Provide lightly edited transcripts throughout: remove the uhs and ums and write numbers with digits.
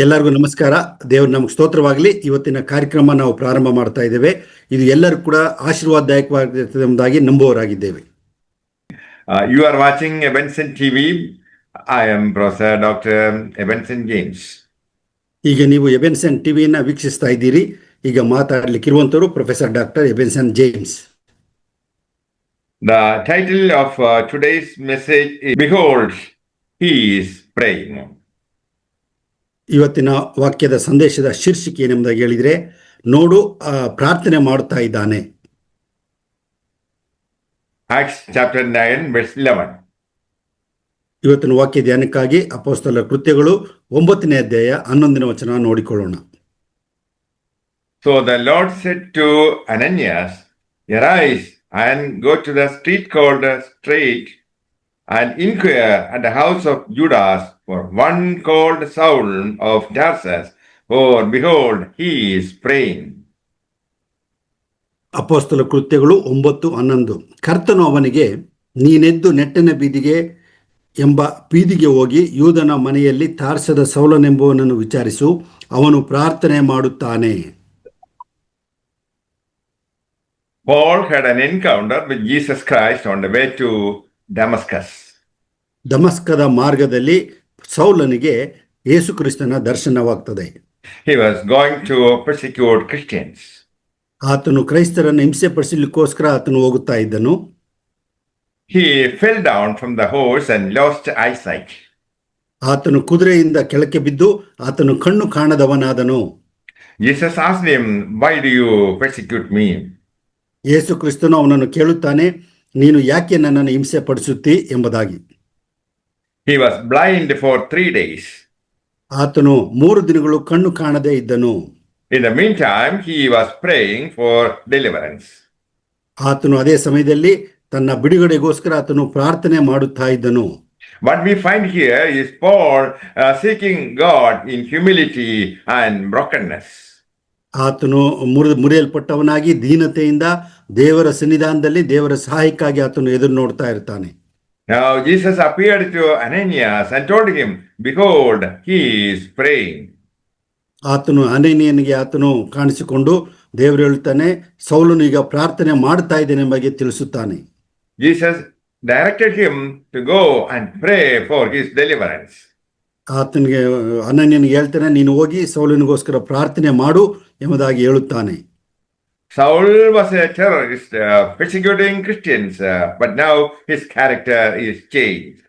ಎಲ್ಲರಿಗೂ ನಮಸ್ಕಾರ. ದೇವ್ರ ನಮಗೆ ಸ್ತೋತ್ರವಾಗಲಿ. ಇವತ್ತಿನ ಕಾರ್ಯಕ್ರಮ ನಾವು ಪ್ರಾರಂಭ ಮಾಡ್ತಾ ಇದ್ದೇವೆ. ಇದು ಎಲ್ಲರೂ ಕೂಡ ಆಶೀರ್ವಾದದಾಯಕವಾಗಿರುತ್ತದೆ ಎಂಬುದಾಗಿ ನಂಬುವವರಾಗಿದ್ದೇವೆ. You are watching Ebenson TV. I am Professor Dr. Ebenson James. ಈಗ ನೀವು ಎಬೆನ್ಸನ್ ಟಿವಿಯನ್ನು ವೀಕ್ಷಿಸ್ತಾ ಇದ್ದೀರಿ. ಈಗ ಮಾತಾಡಲಿಕ್ಕಿರುವಂಥವರು professor doctor Ebenson James. The title of today's message is Behold, He is Praying. ಇವತ್ತಿನ ವಾಕ್ಯದ ಸಂದೇಶದ ಶೀರ್ಷಿಕೆ ಏನೆಂಬುದಾಗಿ ಹೇಳಿದರೆ, ನೋಡು ಪ್ರಾರ್ಥನೆ ಮಾಡುತ್ತಾ ಇದ್ದಾನೆ. Acts chapter 9 verse 11. ಇವತ್ತಿನ ವಾಕ್ಯ ಧ್ಯಾನಕ್ಕಾಗಿ ಅಪೊಸ್ತಲರ ಕೃತ್ಯಗಳು 9ನೇ ಅಧ್ಯಾಯ 11ನೇ ವಚನ ನೋಡಿಕೊಳ್ಳೋಣ. So the Lord said to Ananias, Arise and go to the street called Straight and inquire at the house of Judas for one called Saul of Tarsus, for behold, he is praying. ಅಪೊಸ್ತಲ ಕೃತ್ಯಗಳು 9:11. ಕರ್ತನು ಅವನಿಗೆ, ನೀನೆದ್ದು ನೆಟ್ಟನ ಬೀದಿಗೆ ಎಂಬ ಬೀದಿಗೆ ಹೋಗಿ ಯೂದನ ಮನೆಯಲ್ಲಿ ತಾರ್ಸದ ಸೌಲನೆಂಬುವನನ್ನು ವಿಚಾರಿಸು, ಅವನು ಪ್ರಾರ್ಥನೆ ಮಾಡುತ್ತಾನೆ. Paul had an encounter with Jesus Christ on the way to Damascus. ದಮಸ್ಕದ ಮಾರ್ಗದಲ್ಲಿ ಸೌಲನಿಗೆ ಯೇಸು ಕ್ರಿಸ್ತನ ದರ್ಶನವಾಗ್ತದೆ. He was going to persecute Christians. ಆತನು ಕ್ರೈಸ್ತರನ್ನು ಹಿಂಸೆ ಪಡಿಸಲಿಕ್ಕೋಸ್ಕರ ಆತನು ಹೋಗುತ್ತಾ ಇದ್ದನು. He fell down from the horse and lost eyesight. ಆತನು ಕುದುರೆಯಿಂದ ಕೆಳಕ್ಕೆ ಬಿದ್ದು ಆತನು ಕಣ್ಣು ಕಾಣದವನಾದನು. Jesus asked him, Why do you persecute me? ಯೇಸು ಕ್ರಿಸ್ತನು ಅವನನ್ನು ಕೇಳುತ್ತಾನೆ, ನೀನು ಯಾಕೆ ನನ್ನನ್ನು ಹಿಂಸೆ ಪಡಿಸುತ್ತಿ ಎಂಬುದಾಗಿ. He was blind for 3 days. ಆತನು 3 ದಿನಗಳು ಕಣ್ಣು ಕಾಣದೇ ಇದ್ದನು. In the meantime, he was praying for deliverance. ಆತನು ಅದೇ ಸಮಯದಲ್ಲಿ ತನ್ನ ಬಿಡುಗಡೆಗೋಸ್ಕರ ಆತನು ಪ್ರಾರ್ಥನೆ ಮಾಡುತ್ತಾ ಇದ್ದನು. What we find here is Paul seeking God in humility and brokenness. ಆತನು ಮುರಿಯಲ್ಪಟ್ಟವನಾಗಿ ದೀನತೆಯಿಂದ ದೇವರ ಸನ್ನಿಧಾನದಲ್ಲಿ ದೇವರ ಸಹಾಯಕ್ಕಾಗಿ ಆತನು ಎದುರು ನೋಡ್ತಾ ಇರ್ತಾನೆ. Now Jesus appeared to Ananias and told him, Behold, he is praying. ಆತನು ಅನನೀಯನಿಗೆ ಆತನು ಕಾಣಿಸಿಕೊಂಡು ದೇವರು ಹೇಳ್ತಾನೆ, ಸೌಲನು ಈಗ ಪ್ರಾರ್ಥನೆ ಮಾಡ್ತಾ ಇದ್ದೇನೆ ಎಂಬ ತಿಳಿಸುತ್ತಾನೆ. Jesus directed him to go and pray for his deliverance. ಆತನಿಗೆ ಅನನೀಯನಿಗೆ ಹೇಳ್ತಾನೆ, ನೀನು ಹೋಗಿ ಸೌಲನಿಗೋಸ್ಕರ ಪ್ರಾರ್ಥನೆ ಮಾಡು ಎಂಬುದಾಗಿ ಹೇಳುತ್ತಾನೆ. Saul was a terrorist persecuting Christians, but now his character is changed.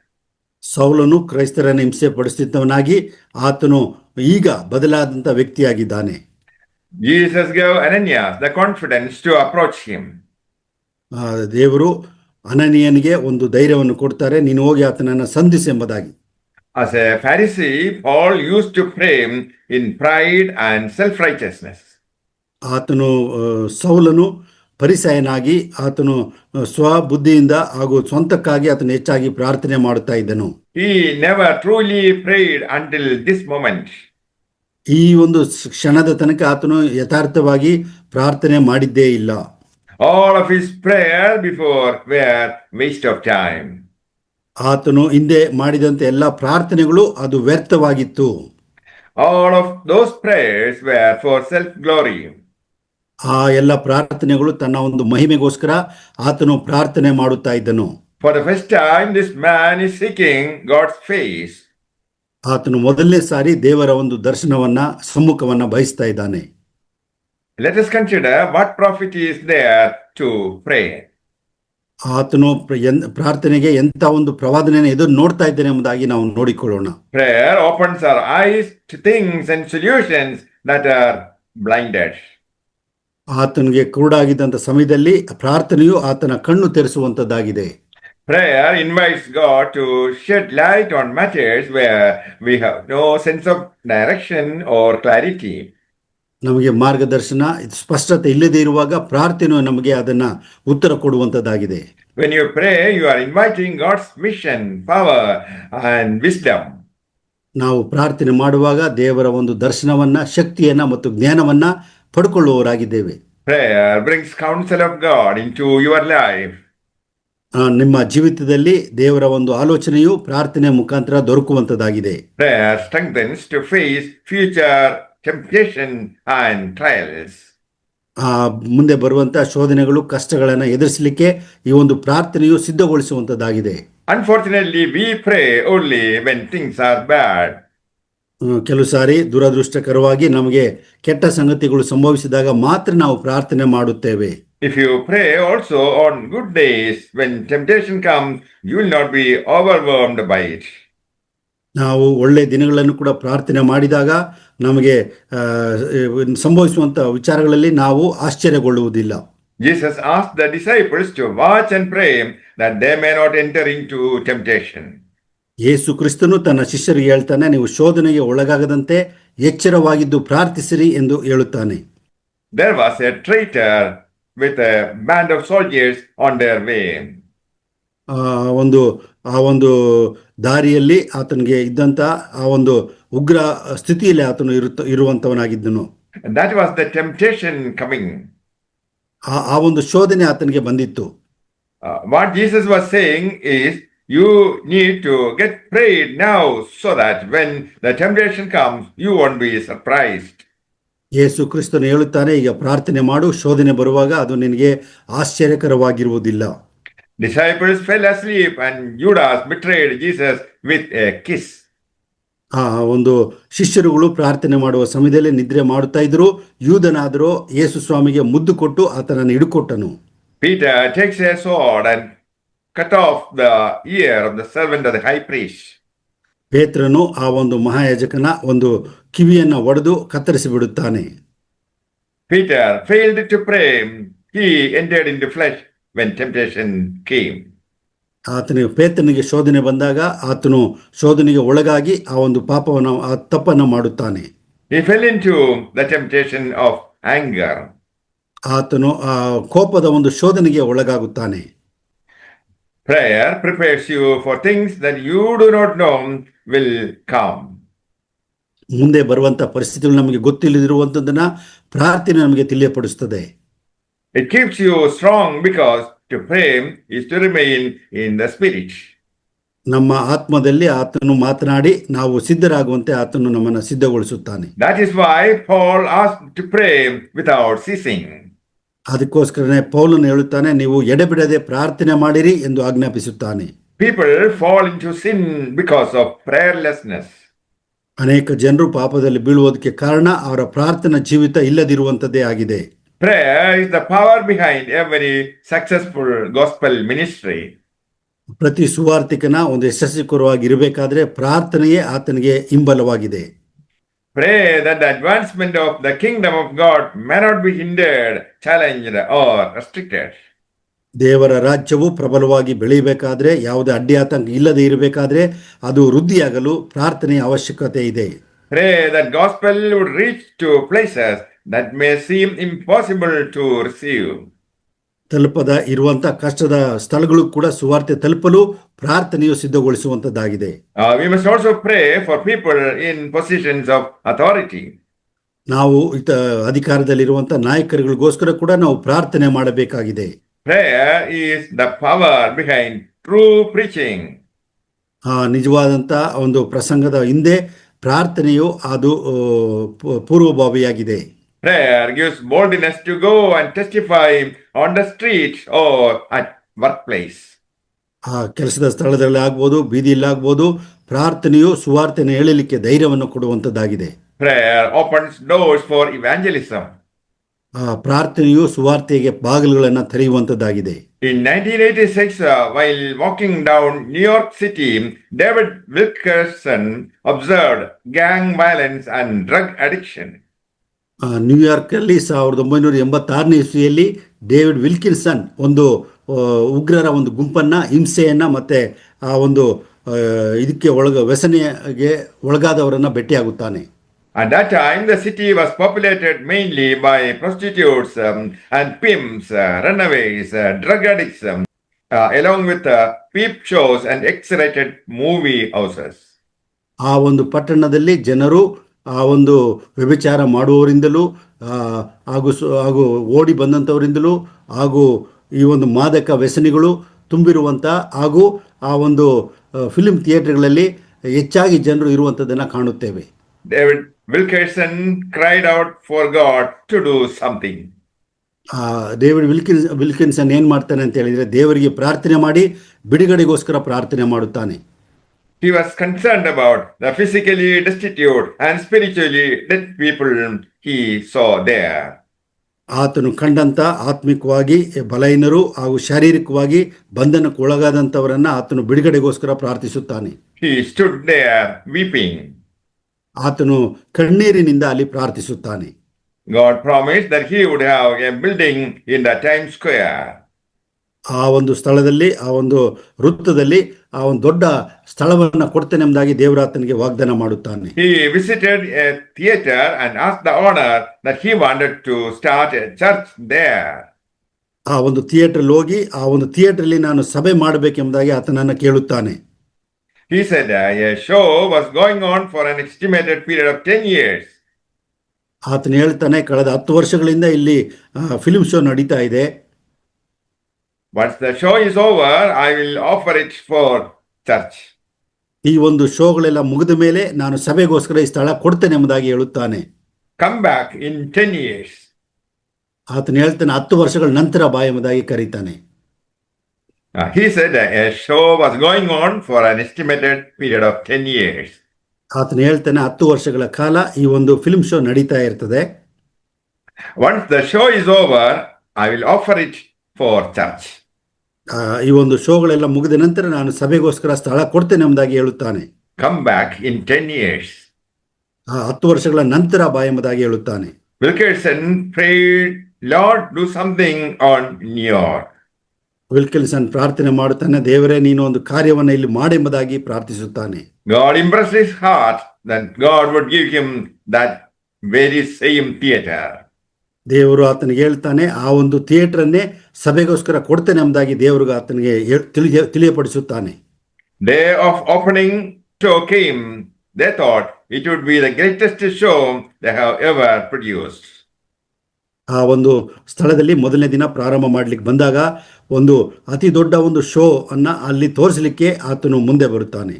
ಸೌಲನು ಕ್ರೈಸ್ತರನ್ನು ಹಿಂಸೆ ಪಡಿಸುತ್ತಿದ್ದವನಾಗಿ ಆತನು ಈಗ ಬದಲಾದಂಥ ವ್ಯಕ್ತಿಯಾಗಿದ್ದಾನೆ. Jesus gave Ananias the confidence to approach him. ದೇವರು ಅನನೀಯನಿಗೆ ಒಂದು ಧೈರ್ಯವನ್ನು ಕೊಡ್ತಾರೆ, ನೀನು ಹೋಗಿ ಆತನನ್ನು ಸಂಧಿಸು ಎಂಬುದಾಗಿ. As a Pharisee, Paul used to pray in pride and self-righteousness. ಆತನು ಸೌಲನು ಪರಿಸಯನಾಗಿ ಆತನು ಸ್ವಬುದ್ಧಿಯಿಂದ ಹಾಗೂ ಸ್ವಂತಕ್ಕಾಗಿ ಆತನು ಹೆಚ್ಚಾಗಿ ಪ್ರಾರ್ಥನೆ ಮಾಡುತ್ತಾ ಇದ್ದನು. He never truly prayed until this moment. ಈ ಒಂದು ಕ್ಷಣದ ತನಕ ಆತನು ಯಥಾರ್ಥವಾಗಿ ಪ್ರಾರ್ಥನೆ ಮಾಡಿದ್ದೇ ಇಲ್ಲ. All of his prayer before were waste of time. ಆತನು ಹಿಂದೆ ಮಾಡಿದಂಥ ಎಲ್ಲ ಪ್ರಾರ್ಥನೆಗಳು ಅದು ವ್ಯರ್ಥವಾಗಿತ್ತು. All of those prayers were for self-glory. ಆ ಎಲ್ಲ ಪ್ರಾರ್ಥನೆಗಳು ತನ್ನ ಒಂದು ಮಹಿಮೆಗೋಸ್ಕರ ಆತನು ಪ್ರಾರ್ಥನೆ ಮಾಡುತ್ತಾ ಇದ್ದನು. For the first time, this man is seeking God's face. ಆತನು ಮೊದಲನೇ ಸಾರಿ ದೇವರ ಒಂದು ದರ್ಶನವನ್ನ ಸಮ್ಮುಖವನ್ನ ಬಯಸ್ತಾ ಇದ್ದಾನೆ. Let us consider what profit is there to pray. ಆತನು ಪ್ರಾರ್ಥನೆಗೆ ಎಂತ ಒಂದು ಪ್ರವಾದನೆಯನ್ನು ಎದುರು ನೋಡ್ತಾ ಇದ್ದೇನೆ ಎಂಬುದಾಗಿ ನಾವು ನೋಡಿಕೊಳ್ಳೋಣ. Prayer opens our eyes to things and solutions that are blinded. ಆತನಿಗೆ ಕುರುಡಾಗಿದ್ದಂಥ ಸಮಯದಲ್ಲಿ ಪ್ರಾರ್ಥನೆಯು ಆತನ ಕಣ್ಣು ತೆರೆಸುವಂತದ್ದಾಗಿದೆ. Prayer invites God to shed light on matters where we have no sense of direction or clarity. ನಮಗೆ ಮಾರ್ಗದರ್ಶನ ಸ್ಪಷ್ಟತೆ ಇಲ್ಲದೆ ಇರುವಾಗ ಪ್ರಾರ್ಥನೆಯು ನಮಗೆ ಅದನ್ನ ಉತ್ತರ ಕೊಡುವಂತದ್ದಾಗಿದೆ. When you pray, you are inviting God's mission, power and wisdom. ನಾವು ಪ್ರಾರ್ಥನೆ ಮಾಡುವಾಗ ದೇವರ ಒಂದು ದರ್ಶನವನ್ನ, ಶಕ್ತಿಯನ್ನ ಮತ್ತು ಜ್ಞಾನವನ್ನ ಪಡ್ಕೊಳ್ಳುವವರಾಗಿದ್ದೇವೆ. Prayer brings counsel of God into your life. ನಿಮ್ಮ ಜೀವಿತದಲ್ಲಿ ದೇವರ ಒಂದು ಆಲೋಚನೆಯು ಪ್ರಾರ್ಥನೆ ಮುಖಾಂತರ ದೊರಕುವಂಥದ್ದಾಗಿದೆ. Prayer strengthens to face future temptation and trials. ಮುಂದೆ ಬರುವಂಥ ಶೋಧನೆಗಳು ಕಷ್ಟಗಳನ್ನು ಎದುರಿಸಲಿಕ್ಕೆ ಈ ಒಂದು ಪ್ರಾರ್ಥನೆಯು ಸಿದ್ಧಗೊಳಿಸುವಂಥದ್ದಾಗಿದೆ. Unfortunately, we pray only when things are bad. ಕೆಲವು ಸಾರಿ ದುರದೃಷ್ಟಕರವಾಗಿ ನಮಗೆ ಕೆಟ್ಟ ಸಂಗತಿಗಳು ಸಂಭವಿಸಿದಾಗ ಮಾತ್ರ ನಾವು ಪ್ರಾರ್ಥನೆ ಮಾಡುತ್ತೇವೆ. If you pray also on good days, when temptation comes, you will not be overwhelmed by it. ನಾವು ಒಳ್ಳೆ ದಿನಗಳನ್ನು ಕೂಡ ಪ್ರಾರ್ಥನೆ ಮಾಡಿದಾಗ ನಮಗೆ ಸಂಭವಿಸುವಂಥ ವಿಚಾರಗಳಲ್ಲಿ ನಾವು ಆಶ್ಚರ್ಯಗೊಳ್ಳುವುದಿಲ್ಲ. Jesus asked the disciples to watch and pray that they may not enter into temptation. ಯೇಸು ಕ್ರಿಸ್ತನು ತನ್ನ ಶಿಷ್ಯರಿಗೆ ಹೇಳ್ತಾನೆ, ನೀವು ಶೋಧನೆಗೆ ಒಳಗಾಗದಂತೆ ಎಚ್ಚರವಾಗಿದ್ದು ಪ್ರಾರ್ಥಿಸಿರಿ ಎಂದು ಹೇಳುತ್ತಾನೆ. There was a traitor with a band of soldiers on their way. ಆ ಒಂದು ದಾರಿಯಲ್ಲಿ ಆತನಿಗೆ ಇದ್ದಂಥ ಆ ಒಂದು ಉಗ್ರ ಸ್ಥಿತಿಯಲ್ಲಿ ಆತನು ಇರುವಂಥವನಾಗಿದ್ದನು. That was the temptation coming. ಆ ಒಂದು ಶೋಧನೆ ಆತನಿಗೆ ಬಂದಿತ್ತು. What Jesus was saying is, you need to get prayed now so that when the temptation comes, you won't be surprised. ಯೇಸು ಕ್ರಿಸ್ತನು ಹೇಳುತ್ತಾನೆ, ಈಗ ಪ್ರಾರ್ಥನೆ ಮಾಡು, ಶೋಧನೆ ಬರುವಾಗ ಅದು ನಿನಗೆ ಆಶ್ಚರ್ಯಕರವಾಗಿರುವುದಿಲ್ಲ. Disciples fell asleep and Judas betrayed Jesus with a kiss. ಒಂದು ಶಿಷ್ಯರುಗಳು ಪ್ರಾರ್ಥನೆ ಮಾಡುವ ಸಮಯದಲ್ಲಿ ನಿದ್ರೆ ಮಾಡುತ್ತಾ ಇದ್ರು. ಯೂದನಾದರೂ ಯೇಸು ಸ್ವಾಮಿಗೆ ಮುದ್ದು ಕೊಟ್ಟು ಆತನನ್ನು ಹಿಡುಕೊಟ್ಟನು. Peter takes a sword and cut off the ear of the servant of the high priest. ಪೇತ್ರನು ಆ ಒಂದು ಮಹಾಯಾಜಕನ ಒಂದು ಕಿವಿಯನ್ನು ಒಡೆದು ಕತ್ತರಿಸಿ ಬಿಡುತ್ತಾನೆ. Peter failed to pray. He entered into flesh when temptation came. ಪೇತ್ರನಿಗೆ ಶೋಧನೆ ಬಂದಾಗ ಆತನು ಶೋಧನೆಗೆ ಒಳಗಾಗಿ ಆ ಒಂದು ಪಾಪವನ್ನು ಆ ತಪ್ಪನ್ನು ಮಾಡುತ್ತಾನೆ. He fell into the temptation of anger. ಆತನು ಆ ಕೋಪದ ಒಂದು ಶೋಧನೆಗೆ ಒಳಗಾಗುತ್ತಾನೆ. Prayer prepares you for things that you do not know will come. ಮುಂದೆ ಬರುವಂತ ಪರಿಸ್ಥಿತಿಗಳು ನಮಗೆ ಗೊತ್ತಿಲ್ಲದಿರುವಂಥದ್ದನ್ನ ಪ್ರಾರ್ಥನೆ ನಮಗೆ ತಿಳಿಯಪಡಿಸುತ್ತದೆ. It keeps you strong because to pray is to remain in the spirit. ನಮ್ಮ ಆತ್ಮದಲ್ಲಿ ಆತನು ಮಾತನಾಡಿ ನಾವು ಸಿದ್ಧರಾಗುವಂತೆ ಆತನು ನಮ್ಮನ್ನು ಸಿದ್ಧಗೊಳಿಸುತ್ತಾನೆ. That is why Paul asked to pray without ceasing. ಅದಕ್ಕೋಸ್ಕರನೇ ಪೌಲನು ಹೇಳುತ್ತಾನೆ, ನೀವು ಎಡೆಬಿಡದೆ ಪ್ರಾರ್ಥನೆ ಮಾಡಿರಿ ಎಂದು ಆಜ್ಞಾಪಿಸುತ್ತಾನೆ. People fall into sin because of prayerlessness. ಅನೇಕ ಜನರು ಪಾಪದಲ್ಲಿ ಬೀಳುವುದಕ್ಕೆ ಕಾರಣ ಅವರ ಪ್ರಾರ್ಥನಾ ಜೀವಿತ ಇಲ್ಲದಿರುವಂತದ್ದೇ ಆಗಿದೆ. Prayer is the power behind every successful gospel ministry. ಪ್ರತಿ ಸುವಾರ್ತಿಕನ ಒಂದು ಯಶಸ್ವಿಕರವಾಗಿ ಇರಬೇಕಾದ್ರೆ ಪ್ರಾರ್ಥನೆಯೇ ಆತನಿಗೆ ಹಿಂಬಲವಾಗಿದೆ. Pray that the advancement of the kingdom of God may not be hindered, challenged or restricted. ದೇವರ ರಾಜ್ಯವು ಪ್ರಬಲವಾಗಿ ಬೆಳೆಯಬೇಕಾದ್ರೆ, ಯಾವುದೇ ಅಡ್ಡಿ ಆತಂಕ ಇಲ್ಲದೆ ಇರಬೇಕಾದ್ರೆ ಅದು ವೃದ್ಧಿಯಾಗಲು ಪ್ರಾರ್ಥನೆಯ ಅವಶ್ಯಕತೆ ಇದೆ. Pray that gospel would reach to places that may seem impossible to receive. ತಲುಪದ ಇರುವಂತ ಕಷ್ಟದ ಸ್ಥಳಗಳು ಕೂಡ ಸುವಾರ್ತೆ ತಲುಪಲು ಪ್ರಾರ್ಥನೆಯು ಸಿದ್ಧಗೊಳಿಸುವಂತದ್ದಾಗಿದೆ. We must also pray for people in positions of authority. ನಾವು ಅಧಿಕಾರದಲ್ಲಿರುವಂತ ನಾಯಕರುಗಳಿಗೋಸ್ಕರ ಕೂಡ ನಾವು ಪ್ರಾರ್ಥನೆ ಮಾಡಬೇಕಾಗಿದೆ. Prayer is the power behind true preaching. ನಿಜವಾದಂತ ಒಂದು ಪ್ರಸಂಗದ ಹಿಂದೆ ಪ್ರಾರ್ಥನೆಯು ಅದು ಪೂರ್ವಭಾವಿಯಾಗಿದೆ. Prayer gives boldness to go and testify on the street or at workplace. ಕೆಲಸದ ಸ್ಥಳದಲ್ಲಿ ಆಗ್ಬೋದು, ಬೀದಿಯಲ್ಲಿ ಆಗ್ಬೋದು, ಪ್ರಾರ್ಥನೆಯು ಸುವಾರ್ತೆಯನ್ನು ಹೇಳಲಿಕ್ಕೆ ಧೈರ್ಯವನ್ನು ಕೊಡುವಂತದ್ದಾಗಿದೆ. Prayer opens doors for evangelism. ಪ್ರಾರ್ಥನೆಯು ಸುವಾರ್ತೆಗೆ ಬಾಗಿಲುಗಳನ್ನು ತೆರೆಯುವಂತದ್ದಾಗಿದೆ. In 1986, while walking down New York City, David Wilkerson observed gang violence and drug addiction. New York ಅಲ್ಲಿ 1986ನೇ ಇಸ್ವಿಯಲ್ಲಿ ಡೇವಿಡ್ ವಿಲ್ಕಿನ್ಸನ್ ಒಂದು ಉಗ್ರರ ಒಂದು ಗುಂಪನ್ನ, ಹಿಂಸೆಯನ್ನ ಮತ್ತೆ ಆ ಒಂದು ಇದಕ್ಕೆ ವ್ಯಸನೆಗೆ ಒಳಗಾದವರನ್ನ ಭೇಟಿಯಾಗುತ್ತಾನೆ. At that time, the city was populated mainly by prostitutes and pimps, runaways, drug addicts, along with peep shows and X-rated movie houses. ಆ ಒಂದು ಪಟ್ಟಣದಲ್ಲಿ ಜನರು ಆ ಒಂದು ವ್ಯಭಿಚಾರ ಮಾಡುವವರಿಂದಲೂ ಹಾಗೂ ಓಡಿ ಬಂದಂಥವರಿಂದಲೂ ಹಾಗೂ ಈ ಒಂದು ಮಾದಕ ವ್ಯಸನಿಗಳು ತುಂಬಿರುವಂಥ ಹಾಗೂ ಆ ಒಂದು ಫಿಲ್ಮ್ ಥಿಯೇಟರ್ಗಳಲ್ಲಿ ಹೆಚ್ಚಾಗಿ ಜನರು ಇರುವಂಥದ್ದನ್ನು ಕಾಣುತ್ತೇವೆ. David Wilkerson cried out for God to do something. David Wilkinson ಏನು ಮಾಡ್ತಾನೆ ಅಂತ ಹೇಳಿದರೆ, ದೇವರಿಗೆ ಪ್ರಾರ್ಥನೆ ಮಾಡಿ ಬಿಡುಗಡೆಗೋಸ್ಕರ ಪ್ರಾರ್ಥನೆ ಮಾಡುತ್ತಾನೆ. He was concerned about the physically destitute and spiritually dead people he saw there. ಆತನು ಕಂಡಂಥ ಆತ್ಮಿಕವಾಗಿ ಬಲಹೀನರು ಹಾಗೂ ಶಾರೀರಿಕವಾಗಿ ಬಂಧನಕ್ಕೆ ಒಳಗಾದಂಥವರನ್ನು ಆತನು ಬಿಡುಗಡೆಗೋಸ್ಕರ ಪ್ರಾರ್ಥಿಸುತ್ತಾನೆ. He stood there weeping. ಆತನು ಕಣ್ಣೀರಿನಿಂದ ಅಲ್ಲಿ ಪ್ರಾರ್ಥಿಸುತ್ತಾನೆ. God promised that he would have a building in the Times Square. ಆ ಒಂದು ಸ್ಥಳದಲ್ಲಿ, ಆ ಒಂದು ವೃತ್ತದಲ್ಲಿ ಆ ಒಂದು ದೊಡ್ಡ ಸ್ಥಳವನ್ನು ಕೊಡ್ತೇನೆ ಎಂಬುದಾಗಿ ದೇವರಾತನಿಗೆ ವಾಗ್ದಾನ ಮಾಡುತ್ತಾನೆ. He visited a theater and asked the owner that he wanted to start a church there. ಆ ಒಂದು ಥಿಯೇಟರ್ ಹೋಗಿ ಆ ಒಂದು ಥಿಯೇಟರ್ಲಿ ನಾನು ಸಭೆ ಮಾಡಬೇಕೆಂಬುದಾಗಿ ಆತನನ್ನು ಕೇಳುತ್ತಾನೆ. He said a show was going on for an estimated period of 10 years. ಆತನು ಹೇಳ್ತಾನೆ, ಕಳೆದ 10 ವರ್ಷಗಳಿಂದ ಇಲ್ಲಿ ಫಿಲ್ಮ್ ಶೋ ನಡೀತಾ ಇದೆ. Once the show is over, I will offer it for church. ಈ ಒಂದು ಶೋಗಳೆಲ್ಲ ಮುಗಿದ ಮೇಲೆ ನಾನು ಸಭೆಗೋಸ್ಕರ ಈ ಸ್ಥಳ ಕೊಡ್ತೇನೆ ಎಂಬುದಾಗಿ ಹೇಳುತ್ತಾನೆ. Come back in 10 years. ಆತನು ಹೇಳ್ತಾನೆ, 10 ವರ್ಷಗಳ ನಂತರ ಬಾ ಎಂಬುದಾಗಿ ಕರೀತಾನೆ. He said a show was going on for an estimated period of 10 years. ಆತನು ಹೇಳ್ತಾನೆ, 10 ವರ್ಷಗಳ ಕಾಲ ಈ ಒಂದು ಫಿಲ್ಮ್ ಶೋ ನಡೀತಾ ಇರ್ತದೆ. Once the show is over, I will offer it for church. ಈ ಒಂದು ಶೋಗಳೆಲ್ಲ ಮುಗಿದ ನಂತರ ನಾನು ಸಭೆಗೋಸ್ಕರ ಸ್ಥಳ ಕೊಡ್ತೇನೆ ಎಂಬುದಾಗಿ ಹೇಳುತ್ತಾನೆ. Come back in 10 years. 10 ವರ್ಷಗಳ ನಂತರ ಬಾ ಎಂಬುದಾಗಿ ಹೇಳುತ್ತಾನೆ. Wilkerson prayed, Lord, do something on New York. Wilkinson ಪ್ರಾರ್ಥನೆ ಮಾಡುತ್ತಾನೆ, ದೇವರೇ ನೀನು ಒಂದು ಕಾರ್ಯವನ್ನು ಇಲ್ಲಿ ಮಾಡೆಂಬುದಾಗಿ ಪ್ರಾರ್ಥಿಸುತ್ತಾನೆ. God impressed his heart that God would give him that very same theater. ದೇವರು ಆತನಿಗೆ ಹೇಳ್ತಾನೆ, ಆ ಒಂದು ಥಿಯೇಟರನ್ನೇ ಸಭೆಗೋಸ್ಕರ ಕೊಡ್ತೇನೆ ಎಂಬುದಾಗಿ ದೇವರಿಗೆ ಆತನಿಗೆ ತಿಳಿಯಪಡಿಸುತ್ತಾನೆ. Day of opening show came. They thought it would be the greatest show they have ever produced. ಆ ಒಂದು ಸ್ಥಳದಲ್ಲಿ ಮೊದಲನೇ ದಿನ ಪ್ರಾರಂಭ ಮಾಡಲಿಕ್ಕೆ ಬಂದಾಗ ಒಂದು ಅತಿ ದೊಡ್ಡ ಒಂದು ಶೋ ಅನ್ನ ಅಲ್ಲಿ ತೋರಿಸಲಿಕ್ಕೆ ಆತನು ಮುಂದೆ ಬರುತ್ತಾನೆ.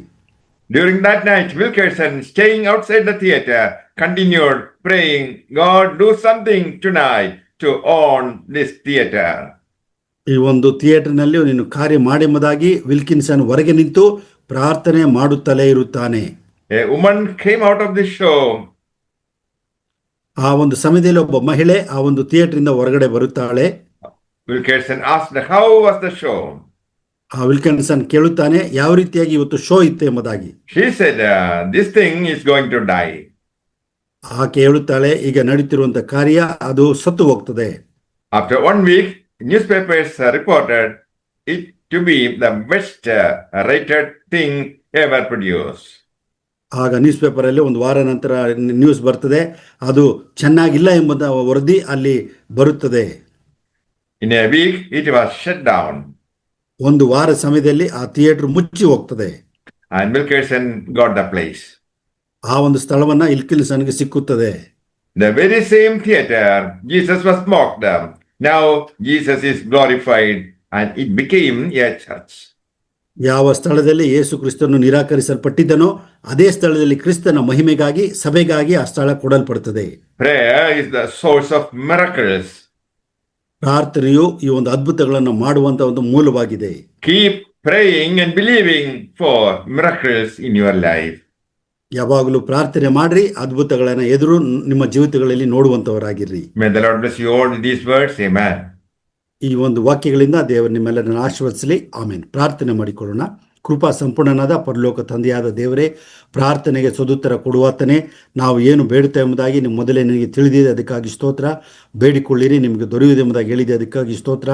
During that night, Wilkerson, staying outside the theater, continued praying, God, do something tonight to own this theater. ಈ ಒಂದು ಥಿಯೇಟರ್ನಲ್ಲಿ ನೀನು ಕಾರ್ಯ ಮಾಡೆಂಬುದಾಗಿ ವಿಲ್ಕಿನ್ಸನ್ ಹೊರಗೆ ನಿಂತು ಪ್ರಾರ್ಥನೆ ಮಾಡುತ್ತಲೇ ಇರುತ್ತಾನೆ. A woman came out of the show. ಆ ಒಂದು ಸಮಯದಲ್ಲಿ ಒಬ್ಬ ಮಹಿಳೆ ಆ ಒಂದು ಥಿಯೇಟರಿಂದ ಹೊರಗಡೆ ಬರುತ್ತಾಳೆ. Wilkerson asked, how was the show? ಆ ವಿಲ್ಕಿನ್ಸನ್ ಕೇಳುತ್ತಾನೆ, ಯಾವ ರೀತಿಯಾಗಿ ಇವತ್ತು ಶೋ ಇತ್ತು ಎಂಬುದಾಗಿ. She said, this thing is going to die. ಆಕೆ ಹೇಳುತ್ತಾಳೆ, ಈಗ ನಡೀತಿರುವಂತ ಕಾರ್ಯ ಅದು ಸತ್ತು ಹೋಗ್ತದೆ. After 1 week, newspapers reported it to be the best rated thing ever produced. ಆಗ ನ್ಯೂಸ್ ಪೇಪರಲ್ಲಿ ಒಂದು ವಾರ ನಂತರ ನ್ಯೂಸ್ ಬರ್ತದೆ, ಅದು ಚೆನ್ನಾಗಿಲ್ಲ ಎಂಬುದ ವರದಿ ಅಲ್ಲಿ ಬರುತ್ತದೆ. In a week, it was shut down. ಒಂದು ವಾರ ಸಮಯದಲ್ಲಿ ಆ ಥಿಯೇಟರ್ ಮುಚ್ಚಿ ಹೋಗ್ತದೆ. And Wilkerson got the place. ಆ ಒಂದು ಸ್ಥಳವನ್ನ ವಿಲ್ಕಿನ್ಸನ್ಗೆ ಸಿಕ್ಕುತ್ತದೆ. The very same theater, Jesus was mocked. Now Jesus is glorified and it became a church. ಯಾವ ಸ್ಥಳದಲ್ಲಿ ಯೇಸು ಕ್ರಿಸ್ತನು ನಿರಾಕರಿಸಲ್ಪಟ್ಟಿದ್ದನೋ ಅದೇ ಸ್ಥಳದಲ್ಲಿ ಕ್ರಿಸ್ತನ ಮಹಿಮೆಗಾಗಿ ಸಭೆಗಾಗಿ ಆ ಸ್ಥಳ ಕೊಡಲ್ಪಡುತ್ತದೆ. Prayer is the source of miracles. ಪ್ರಾರ್ಥನೆಯು ಈ ಒಂದು ಅದ್ಭುತಗಳನ್ನು ಮಾಡುವಂತ ಒಂದು ಮೂಲವಾಗಿದೆ. Keep praying and believing for miracles in your life. ಯಾವಾಗಲೂ ಪ್ರಾರ್ಥನೆ ಮಾಡ್ರಿ, ಅದ್ಭುತಗಳನ್ನ ಎದುರು ನಿಮ್ಮ ಜೀವಿತಗಳಲ್ಲಿ ನೋಡುವಂತವರಾಗಿರ್ರಿ. May the Lord bless you all with these words. Amen. ಈ ಒಂದು ವಾಕ್ಯಗಳಿಂದ ದೇವರು ನಿಮ್ಮೆಲ್ಲರನ್ನು ಆಶೀರ್ವದಿಸಲಿ. ಆಮೇನ್. ಪ್ರಾರ್ಥನೆ ಮಾಡಿಕೊಳ್ಳೋಣ. ಕೃಪಾ ಸಂಪೂರ್ಣನಾದ ಪರಲೋಕ ತಂದೆಯಾದ ದೇವರೇ, ಪ್ರಾರ್ಥನೆಗೆ ಸದುತ್ತರ ಕೊಡುವಾತನೇ, ನಾವು ಏನು ಬೇಡುತ್ತೆ ಎಂಬುದಾಗಿ ನಿಮ್ಮ ಮೊದಲೇ ನಿನಗೆ ತಿಳಿದಿದೆ, ಅದಕ್ಕಾಗಿ ಸ್ತೋತ್ರ. ಬೇಡಿಕೊಳ್ಳಿರಿ, ನಿಮಗೆ ದೊರೆಯುವುದು ಎಂಬುದಾಗಿ ಹೇಳಿದೆ, ಅದಕ್ಕಾಗಿ ಸ್ತೋತ್ರ.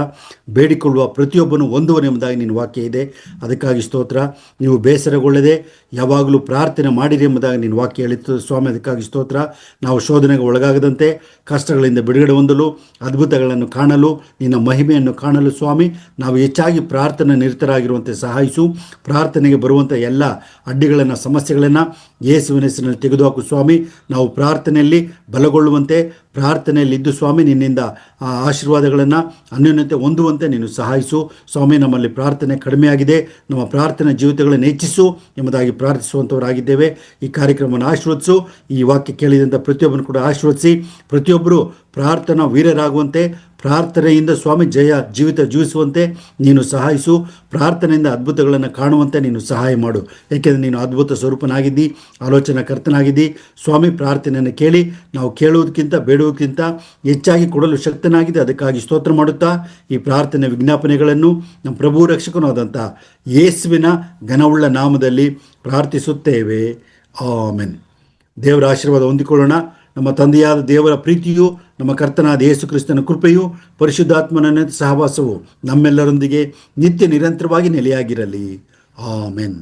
ಬೇಡಿಕೊಳ್ಳುವ ಪ್ರತಿಯೊಬ್ಬನು ಹೊಂದುವನು ಎಂಬುದಾಗಿ ನಿನ್ನ ವಾಕ್ಯ ಇದೆ, ಅದಕ್ಕಾಗಿ ಸ್ತೋತ್ರ. ನೀವು ಬೇಸರಗೊಳ್ಳದೆ ಯಾವಾಗಲೂ ಪ್ರಾರ್ಥನೆ ಮಾಡಿರಿ ಎಂಬುದಾಗಿ ನಿನ್ನ ವಾಕ್ಯ ಹೇಳಿತ್ತು ಸ್ವಾಮಿ, ಅದಕ್ಕಾಗಿ ಸ್ತೋತ್ರ. ನಾವು ಶೋಧನೆಗೆ ಒಳಗಾಗದಂತೆ ಕಷ್ಟಗಳಿಂದ ಬಿಡುಗಡೆ ಹೊಂದಲು, ಅದ್ಭುತಗಳನ್ನು ಕಾಣಲು, ನಿನ್ನ ಮಹಿಮೆಯನ್ನು ಕಾಣಲು ಸ್ವಾಮಿ ನಾವು ಹೆಚ್ಚಾಗಿ ಪ್ರಾರ್ಥನೆ ನಿರತರಾಗಿರುವಂತೆ ಸಹಾಯಿಸು. ಪ್ರಾರ್ಥನೆಗೆ ಬರುವಂಥ ಎಲ್ಲ ಅಡ್ಡಿಗಳನ್ನು, ಸಮಸ್ಯೆಗಳನ್ನು ಯೇಸುವಿನ ಹೆಸರಿನಲ್ಲಿ ತೆಗೆದುಹಾಕು ಸ್ವಾಮಿ. ನಾವು ಪ್ರಾರ್ಥನೆಯಲ್ಲಿ ಬಲಗೊಳ್ಳುವಂತೆ, ಪ್ರಾರ್ಥನೆಯಲ್ಲಿದ್ದು ಸ್ವಾಮಿ ನಿನ್ನಿಂದ ಆ ಆಶೀರ್ವಾದಗಳನ್ನು ಅನ್ಯೋನ್ಯತೆ ಹೊಂದುವಂತೆ ನೀನು ಸಹಾಯಿಸು ಸ್ವಾಮಿ. ನಮ್ಮಲ್ಲಿ ಪ್ರಾರ್ಥನೆ ಕಡಿಮೆಯಾಗಿದೆ, ನಮ್ಮ ಪ್ರಾರ್ಥನೆ ಜೀವಿತಗಳನ್ನು ಹೆಚ್ಚಿಸು ಎಂಬುದಾಗಿ ಪ್ರಾರ್ಥಿಸುವಂಥವರಾಗಿದ್ದೇವೆ. ಈ ಕಾರ್ಯಕ್ರಮವನ್ನು ಆಶೀರ್ವದಿಸು. ಈ ವಾಕ್ಯ ಕೇಳಿದಂಥ ಪ್ರತಿಯೊಬ್ಬರನ್ನು ಕೂಡ ಆಶೀರ್ವದಿಸಿ ಪ್ರತಿಯೊಬ್ಬರು ಪ್ರಾರ್ಥನಾ ವೀರರಾಗುವಂತೆ, ಪ್ರಾರ್ಥನೆಯಿಂದ ಸ್ವಾಮಿ ಜೀವಿತ ಜೀವಿಸುವಂತೆ ನೀನು ಸಹಾಯಿಸು. ಪ್ರಾರ್ಥನೆಯಿಂದ ಅದ್ಭುತಗಳನ್ನು ಕಾಣುವಂತೆ ನೀನು ಸಹಾಯ ಮಾಡು. ಏಕೆಂದರೆ ನೀನು ಅದ್ಭುತ ಸ್ವರೂಪನಾಗಿದ್ದಿ, ಆಲೋಚನಾ ಕರ್ತನಾಗಿದ್ದಿ ಸ್ವಾಮಿ. ಪ್ರಾರ್ಥನೆಯನ್ನು ಕೇಳಿ ನಾವು ಕೇಳುವುದಕ್ಕಿಂತ ಬೇಡುವುದಕ್ಕಿಂತ ಹೆಚ್ಚಾಗಿ ಕೊಡಲು ಶಕ್ತನಾಗಿದೆ. ಅದಕ್ಕಾಗಿ ಸ್ತೋತ್ರ ಮಾಡುತ್ತಾ ಈ ಪ್ರಾರ್ಥನೆ ವಿಜ್ಞಾಪನೆಗಳನ್ನು ನಮ್ಮ ಪ್ರಭು ರಕ್ಷಕನೂ ಆದಂಥ ಯೇಸುವಿನ ಘನವುಳ್ಳ ನಾಮದಲ್ಲಿ ಪ್ರಾರ್ಥಿಸುತ್ತೇವೆ. ಆಮೆನ್. ದೇವರ ಆಶೀರ್ವಾದ ಹೊಂದಿಕೊಳ್ಳೋಣ. ನಮ್ಮ ತಂದೆಯಾದ ದೇವರ ಪ್ರೀತಿಯು, ನಮ್ಮ ಕರ್ತನಾದ ಯೇಸು ಕ್ರಿಸ್ತನ ಕೃಪೆಯು, ಪರಿಶುದ್ಧಾತ್ಮನ ಸಹವಾಸವು ನಮ್ಮೆಲ್ಲರೊಂದಿಗೆ ನಿತ್ಯ ನಿರಂತರವಾಗಿ ನೆಲೆಯಾಗಿರಲಿ. ಆಮೆನ್.